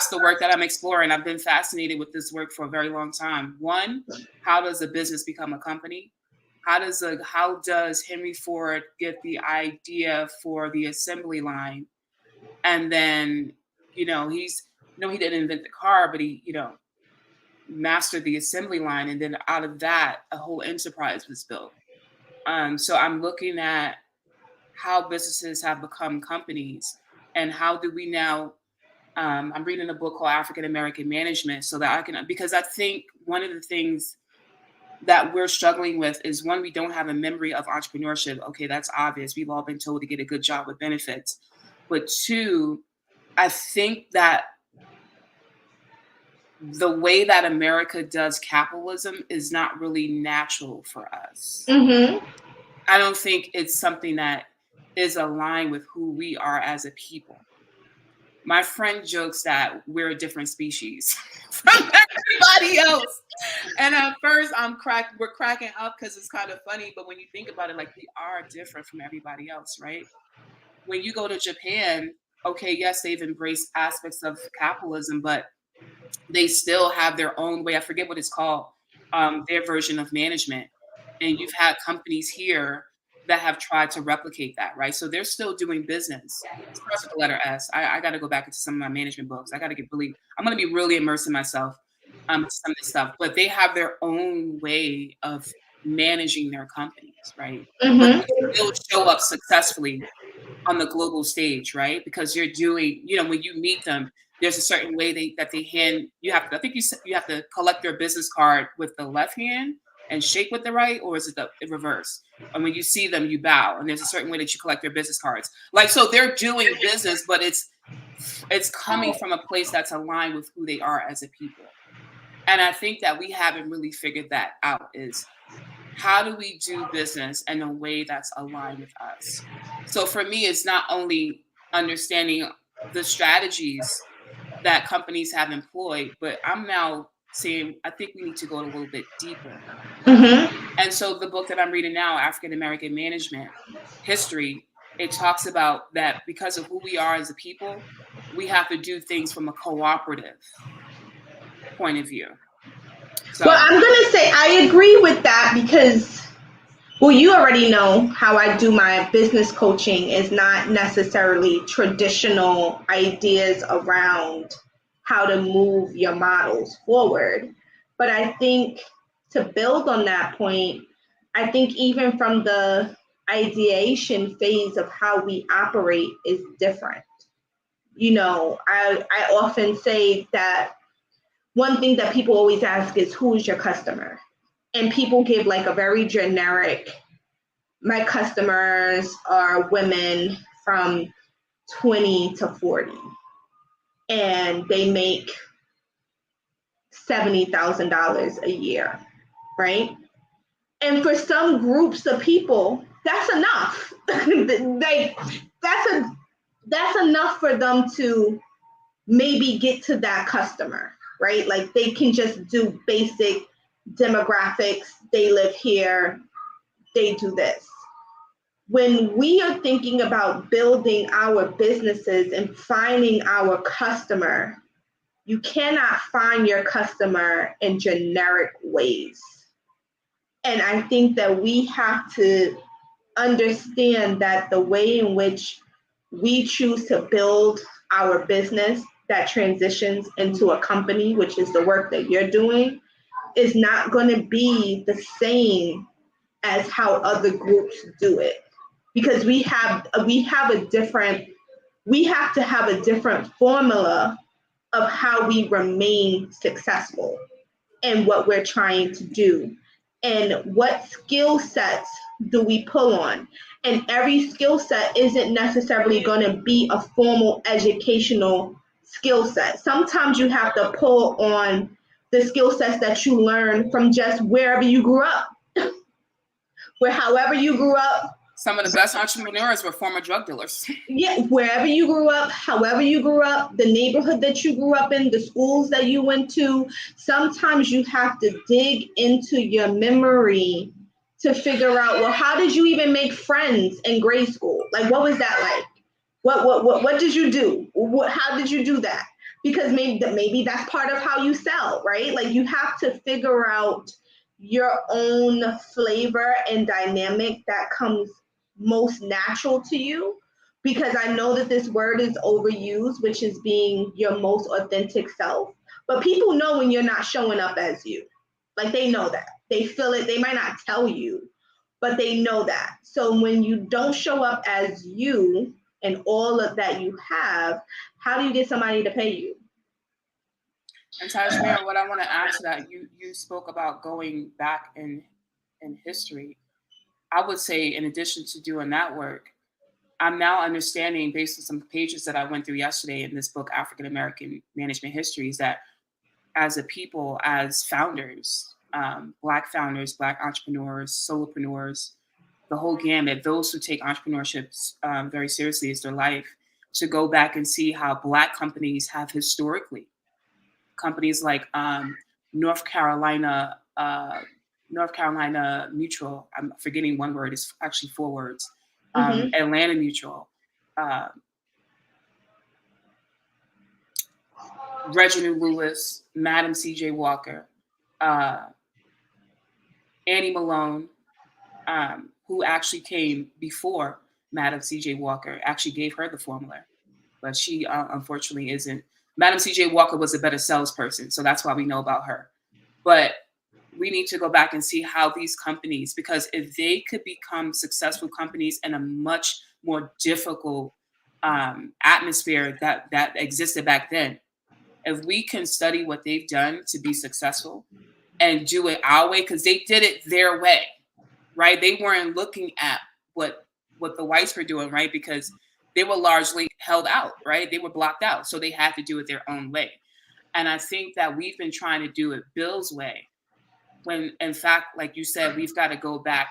Speaker 2: the work that I'm exploring. I've been fascinated with this work for a very long time. 1, how does a business become a company? How does Henry Ford get the idea for the assembly line? And then, he didn't invent the car, but he, mastered the assembly line. And then out of that, a whole enterprise was built. So I'm looking at how businesses have become companies, and how do we now, I'm reading a book called African American Management, so that because I think one of the things that we're struggling with is, 1, we don't have a memory of entrepreneurship. Okay, that's obvious. We've all been told to get a good job with benefits. But 2, I think that the way that America does capitalism is not really natural for us. I don't think it's something that is aligned with who we are as a people. My friend jokes that we're a different species from everybody else. And at first we're cracking up because it's kind of funny, but when you think about it, like, we are different from everybody else, right? When you go to Japan, okay, yes, they've embraced aspects of capitalism, but they still have their own way. I forget what it's called, their version of management. And you've had companies here that have tried to replicate that, right? So they're still doing business. It starts with the letter S. I got to go back into some of my management books. I'm going to be really immersing myself to some of this stuff. But they have their own way of managing their companies, right? But they still show up successfully on the global stage, right? Because you're doing, you know, when you meet them, there's a certain way that they hand you have to, I think you have to collect their business card with the left hand and shake with the right, or is it the reverse? And when you see them, you bow, and there's a certain way that you collect their business cards. Like, so they're doing business, but it's coming from a place that's aligned with who they are as a people. And I think that we haven't really figured that out, is how do we do business in a way that's aligned with us? So for me, it's not only understanding the strategies that companies have employed, but I'm now saying I think we need to go a little bit deeper.
Speaker 1: Mm-hmm.
Speaker 2: And so the book that I'm reading now, African American Management History, it talks about that because of who we are as a people, we have to do things from a cooperative point of view.
Speaker 1: Well,
Speaker 2: So
Speaker 1: I'm going to say I agree with that because, well, you already know how I do my business coaching is not necessarily traditional ideas around how to move your models forward. But I think to build on that point, I think even from the ideation phase of how we operate is different. You know, I often say that one thing that people always ask is, who is your customer? And people give like a very generic, my customers are women from 20 to 40 and they make $70,000 a year, right? And for some groups of people, that's enough. Like that's enough for them to maybe get to that customer, right? Like they can just do basic demographics. They live here, they do this. When we are thinking about building our businesses and finding our customer, you cannot find your customer in generic ways. And I think that we have to understand that the way in which we choose to build our business that transitions into a company, which is the work that you're doing, is not going to be the same as how other groups do it, because we have a different, we have to have a different formula of how we remain successful in what we're trying to do and what skill sets do we pull on. And every skill set isn't necessarily going to be a formal educational skill set. Sometimes you have to pull on the skill sets that you learn from just wherever you grew up, where however you grew up.
Speaker 2: Some of the best entrepreneurs were former drug dealers.
Speaker 1: Yeah, wherever you grew up, however you grew up, the neighborhood that you grew up in, the schools that you went to, sometimes you have to dig into your memory to figure out, well, how did you even make friends in grade school? Like, what was that like? What did you do? How did you do that? Because maybe that's part of how you sell, right? Like you have to figure out your own flavor and dynamic that comes most natural to you, because I know that this word is overused, which is being your most authentic self. But people know when you're not showing up as you. Like they know that. They feel it. They might not tell you, but they know that. So when you don't show up as you and all of that you have, how do you get somebody to pay you?
Speaker 2: And Tasemere, what I want to add to that, you spoke about going back in history. I would say, in addition to doing that work, I'm now understanding, based on some pages that I went through yesterday in this book, African American Management Histories, that as a people, as founders, Black founders, Black entrepreneurs, solopreneurs, the whole gamut, those who take entrepreneurship very seriously as their life, to go back and see how Black companies have historically, companies like North Carolina, North Carolina Mutual. I'm forgetting one word. It's actually four words. Atlanta Mutual, Reginald Lewis, Madam C.J. Walker, Annie Malone, who actually came before Madam C.J. Walker, actually gave her the formula, but she unfortunately isn't. Madam C.J. Walker was a better salesperson, so that's why we know about her. But we need to go back and see how these companies, because if they could become successful companies in a much more difficult atmosphere that existed back then, if we can study what they've done to be successful and do it our way, because they did it their way, right? They weren't looking at what the whites were doing, right? Because they were largely held out, right? They were blocked out. So they had to do it their own way. And I think that we've been trying to do it Bill's way, when in fact, like you said, we've got to go back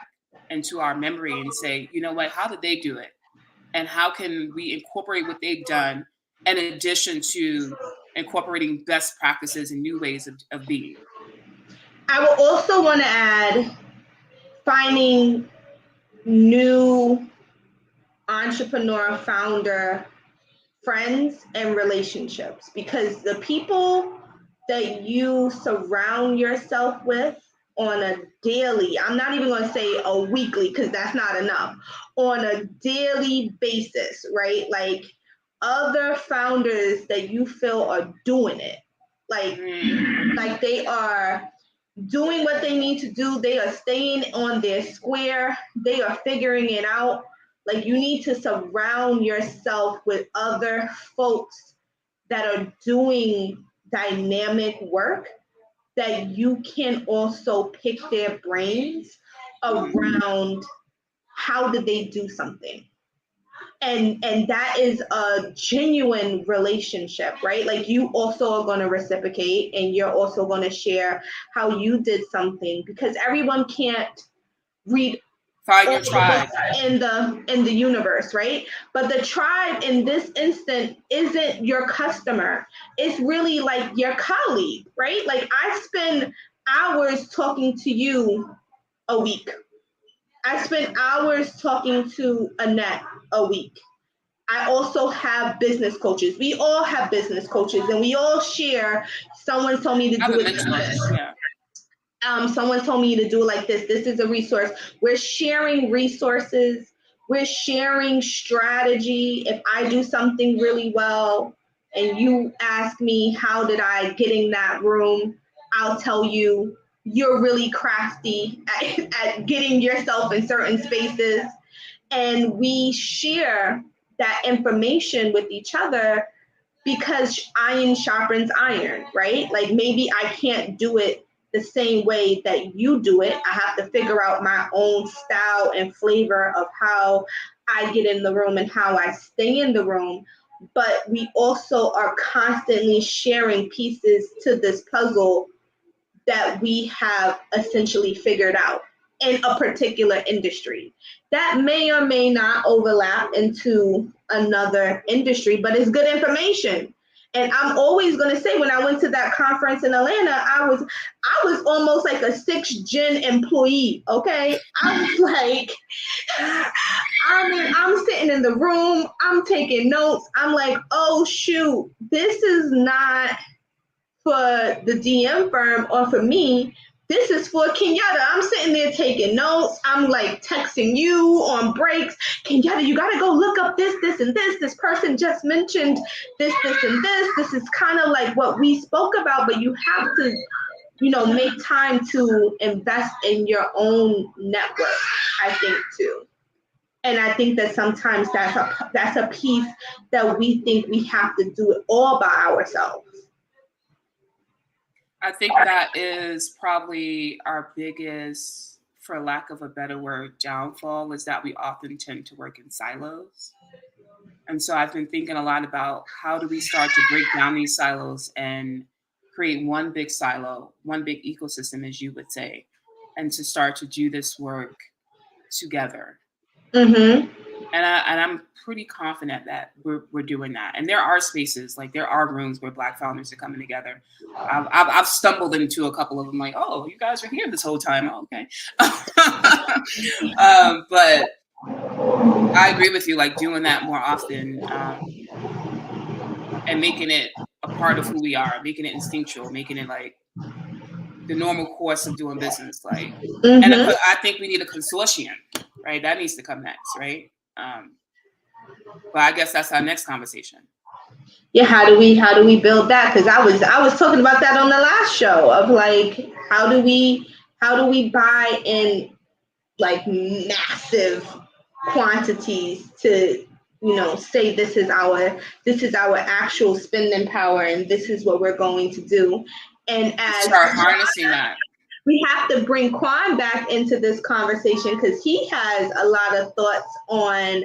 Speaker 2: into our memory and say, you know what, how did they do it? And how can we incorporate what they've done in addition to incorporating best practices and new ways of being?
Speaker 1: I will also want to add finding new entrepreneur founder friends and relationships, because the people that you surround yourself with on a daily, I'm not even going to say a weekly because that's not enough, on a daily basis, right? Like other founders that you feel are doing it, like they are doing what they need to do, they are staying on their square, they are figuring it out. Like you need to surround yourself with other folks that are doing dynamic work, that you can also pick their brains around how did they do something. And that is a genuine relationship, right? Like you also are going to reciprocate, and you're also going to share how you did something, because everyone can't read
Speaker 2: Find your tribe
Speaker 1: in the universe, right? But the tribe in this instant isn't your customer. It's really like your colleague, right? Like I spend hours talking to you a week. I spend hours talking to Annette a week. I also have business coaches. We all have business coaches, and we all share. Someone told me to do it like this.
Speaker 2: Yeah.
Speaker 1: Someone told me to do it like this. This is a resource. We're sharing resources. We're sharing strategy. If I do something really well and you ask me, how did I get in that room? I'll tell you, you're really crafty at getting yourself in certain spaces. And we share that information with each other, because iron sharpens iron, right? Like maybe I can't do it the same way that you do it. I have to figure out my own style and flavor of how I get in the room and how I stay in the room. But we also are constantly sharing pieces to this puzzle that we have essentially figured out in a particular industry. That may or may not overlap into another industry, but it's good information. And I'm always going to say, when I went to that conference in Atlanta, I was almost like a 6th gen employee. Okay, I was like, I'm sitting in the room, I'm taking notes. I'm like, oh shoot, this is not for the DM firm or for me. This is for Kenyatta. I'm sitting there taking notes. I'm like texting you on breaks. Kenyatta, you got to go look up this, and this. This person just mentioned this, and this. This is kind of like what we spoke about, but you have to, make time to invest in your own network, I think, too. And I think that sometimes that's a piece that we think we have to do it all by ourselves.
Speaker 2: I think that is probably our biggest, for lack of a better word, downfall, is that we often tend to work in silos. And so I've been thinking a lot about how do we start to break down these silos and create one big silo, one big ecosystem, as you would say, and to start to do this work together.
Speaker 1: Mm-hmm.
Speaker 2: And I'm pretty confident that we're doing that. And there are spaces, like there are rooms where Black founders are coming together. I've stumbled into a couple of them, like, oh, you guys are here this whole time. Oh, okay. But I agree with you, like doing that more often and making it a part of who we are, making it instinctual, making it like the normal course of doing business. Like, mm-hmm. And I think we need a consortium, right? That needs to come next, right? But I guess that's our next conversation.
Speaker 1: Yeah, how do we build that? Because I was talking about that on the last show of like, how do we How do we buy in like massive quantities to, you know, say this is our actual spending power and this is what we're going to do. And as
Speaker 2: start harnessing that,
Speaker 1: we have to bring Quan back into this conversation because he has a lot of thoughts on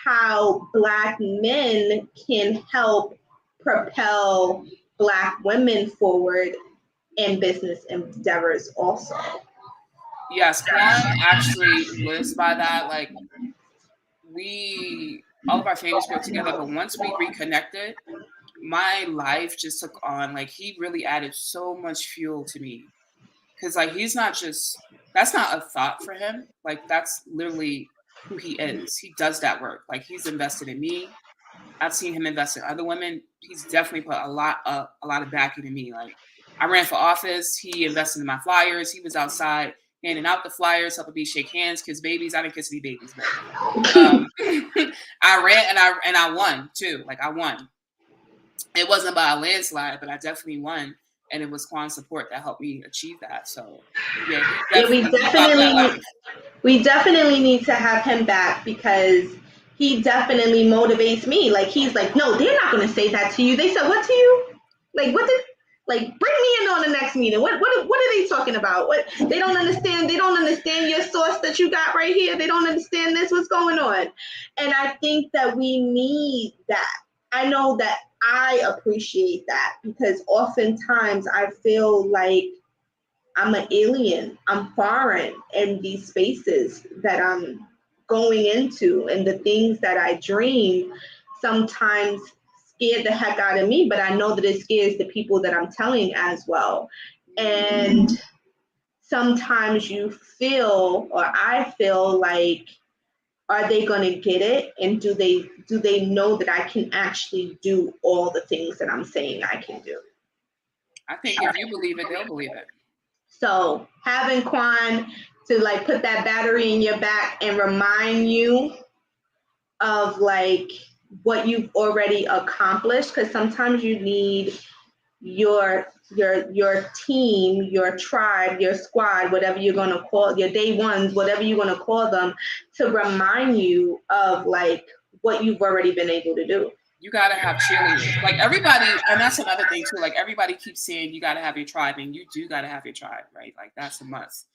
Speaker 1: how Black men can help propel Black women forward in business endeavors also.
Speaker 2: Yes, Quan actually lives by that. Like, all of our families grew up together, but once we reconnected, my life just took on, like, he really added so much fuel to me. Cause like, that's not a thought for him. Like, that's literally who he is. He does that work. Like, he's invested in me. I've seen him invest in other women. He's definitely put a lot of backing in me. Like, I ran for office. He invested in my flyers. He was outside handing out the flyers, helping me shake hands, kiss babies. I didn't kiss any babies, but I ran and I won too. Like, I won. It wasn't by a landslide, but I definitely won. And it was Quan's support that helped me achieve that. So yeah,
Speaker 1: we definitely need to have him back because he definitely motivates me. Like, he's like, no, they're not going to say that to you. They said what to you? Like, what did, like, bring me in on the next meeting. What are they talking about? What, they don't understand. They don't understand your source that you got right here. They don't understand this. What's going on? And I think that we need that. I know that I appreciate that because oftentimes I feel like I'm an alien. I'm foreign in these spaces that I'm going into, and the things that I dream sometimes scare the heck out of me, but I know that it scares the people that I'm telling as well. And sometimes you feel, or I feel like, are they going to get it? And do they know that I can actually do all the things that I'm saying I can do?
Speaker 2: I think if you believe it, they'll believe it.
Speaker 1: So having Quan to like put that battery in your back and remind you of like what you've already accomplished, because sometimes you need your team, your tribe, your squad, whatever you're going to call your day ones, whatever you're going to call them, to remind you of like what you've already been able to do.
Speaker 2: You got to have cheerleaders. Like, everybody, and that's another thing too. Like, everybody keeps saying you got to have your tribe, and you do got to have your tribe, right? Like, that's a must.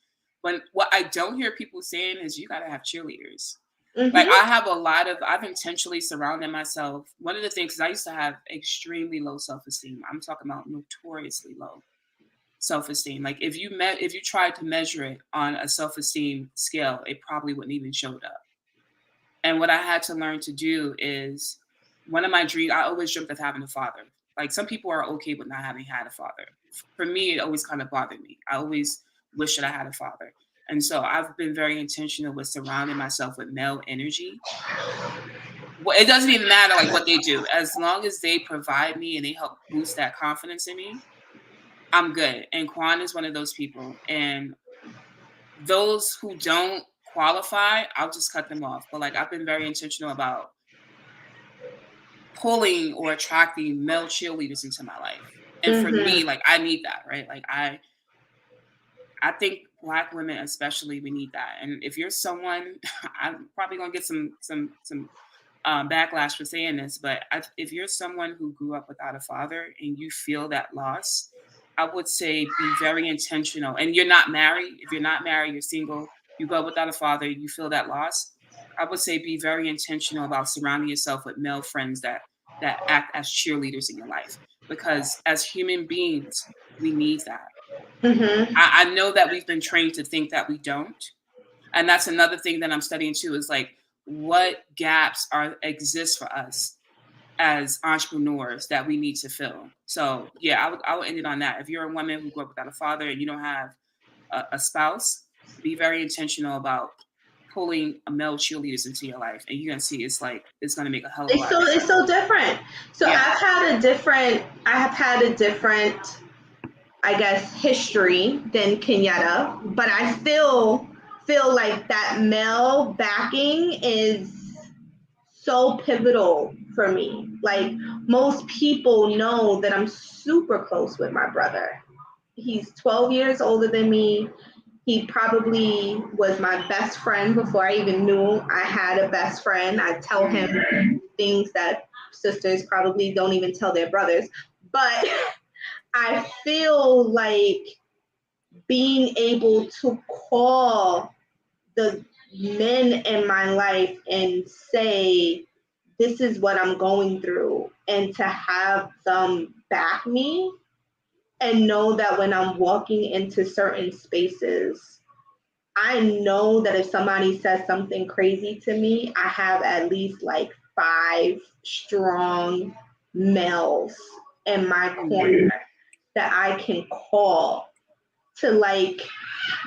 Speaker 2: But what I don't hear people saying is you got to have cheerleaders. Mm-hmm. Like, I've intentionally surrounded myself. One of the things, because I used to have extremely low self-esteem. I'm talking about notoriously low self-esteem. Like, if you tried to measure it on a self-esteem scale, it probably wouldn't even show up. And what I had to learn to do is, one of my dreams, I always dreamt of having a father. Like, some people are okay with not having had a father. For me, it always kind of bothered me. I always wish that I had a father. And so I've been very intentional with surrounding myself with male energy. Well, it doesn't even matter like what they do. As long as they provide me and they help boost that confidence in me, I'm good. And Quan is one of those people. And those who don't qualify, I'll just cut them off. But like, I've been very intentional about pulling or attracting male cheerleaders into my life. And for me, like, I need that, right? Like, I think Black women especially, we need that. And if you're someone, I'm probably gonna get some backlash for saying this, but if you're someone who grew up without a father and you feel that loss, I would say be very intentional. And you're not married. If you're not married, you're single, you go without a father, you feel that loss, I would say be very intentional about surrounding yourself with male friends that act as cheerleaders in your life. Because as human beings, we need that. Mm-hmm. I know that we've been trained to think that we don't. And that's another thing that I'm studying too, is like, what gaps exist for us as entrepreneurs that we need to fill. So yeah, I would end it on that. If you're a woman who grew up without a father and you don't have a spouse, be very intentional about pulling a male cheerleaders into your life, and you're gonna see it's going to make a hell of a lot.
Speaker 1: It's so different. So yeah. I have had a different, I guess, history than Kenyatta, but I still feel like that male backing is so pivotal for me. Like, most people know that I'm super close with my brother. He's 12 years older than me. He probably was my best friend before I even knew I had a best friend. I tell him things that sisters probably don't even tell their brothers. But I feel like being able to call the men in my life and say, this is what I'm going through, and to have them back me and know that when I'm walking into certain spaces, I know that if somebody says something crazy to me, I have at least like 5 strong males in my corner that I can call to like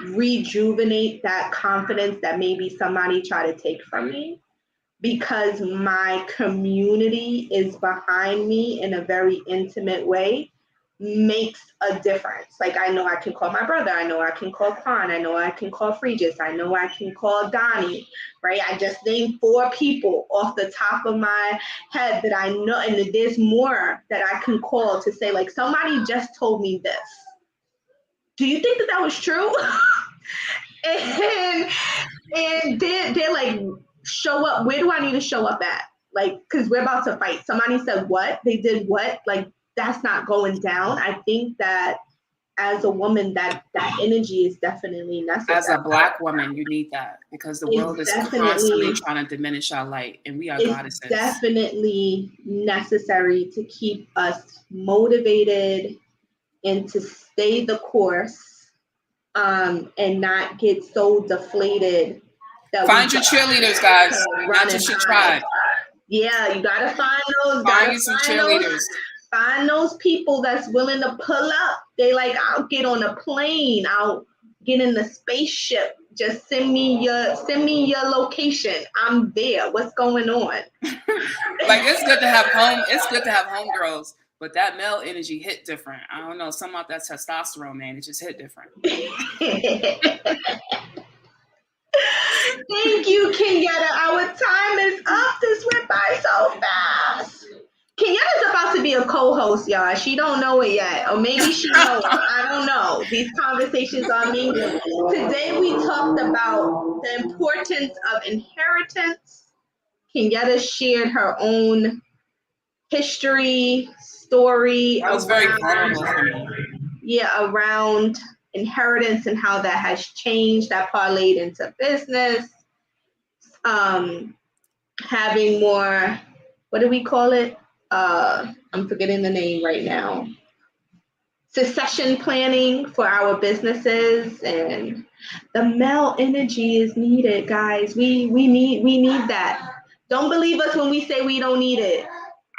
Speaker 1: rejuvenate that confidence that maybe somebody tried to take from me, because my community is behind me in a very intimate way, makes a difference. Like, I know I can call my brother, I know I can call Quan, I know I can call Fregis, I know I can call Donnie, right? I just named 4 people off the top of my head that I know, and there's more that I can call to say, like, somebody just told me this. Do you think that that was true? and they're like, show up. Where do I need to show up at? Like, because we're about to fight. Somebody said what? They did what? Like, that's not going down. I think that as a woman, that energy is definitely necessary.
Speaker 2: As a Black woman, you need that, because the world is constantly trying to diminish our light, and we are goddesses.
Speaker 1: It's definitely necessary to keep us motivated and to stay the course, and not get so deflated.
Speaker 2: Find your cheerleaders, guys. Not just your tribe.
Speaker 1: Yeah, you gotta find those.
Speaker 2: Find you some cheerleaders.
Speaker 1: Find those people that's willing to pull up. They like, I'll get on a plane. I'll get in the spaceship. Just send me your location. I'm there. What's going on?
Speaker 2: Like, it's good to have homegirls, but that male energy hit different. I don't know, something about that testosterone, man. It just hit different.
Speaker 1: Thank you, Kenyatta. Our time is up. This went by so fast. Kenyatta's about to be a co-host, y'all. She don't know it yet. Or maybe she knows. I don't know. These conversations are amazing. Today we talked about the importance of inheritance. Kenyatta shared her own history, story.
Speaker 2: That was very vulnerable for me.
Speaker 1: Yeah, around inheritance and how that has changed, that parlayed into business. Having more, what do we call it? I'm forgetting the name right now. Succession planning for our businesses, and the male energy is needed, guys. We need that. Don't believe us when we say we don't need it.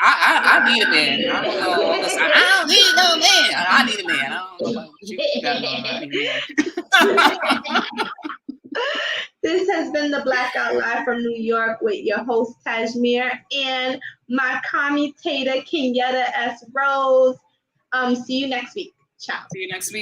Speaker 2: I need a man. I don't know. I don't need no man. I need a man. I don't know what you got going on. I need a man.
Speaker 1: This has been the Blackout Live from New York with your host Tasemere and my commutator Kenyatta S. Rose. See you next week. Ciao.
Speaker 2: See you next week.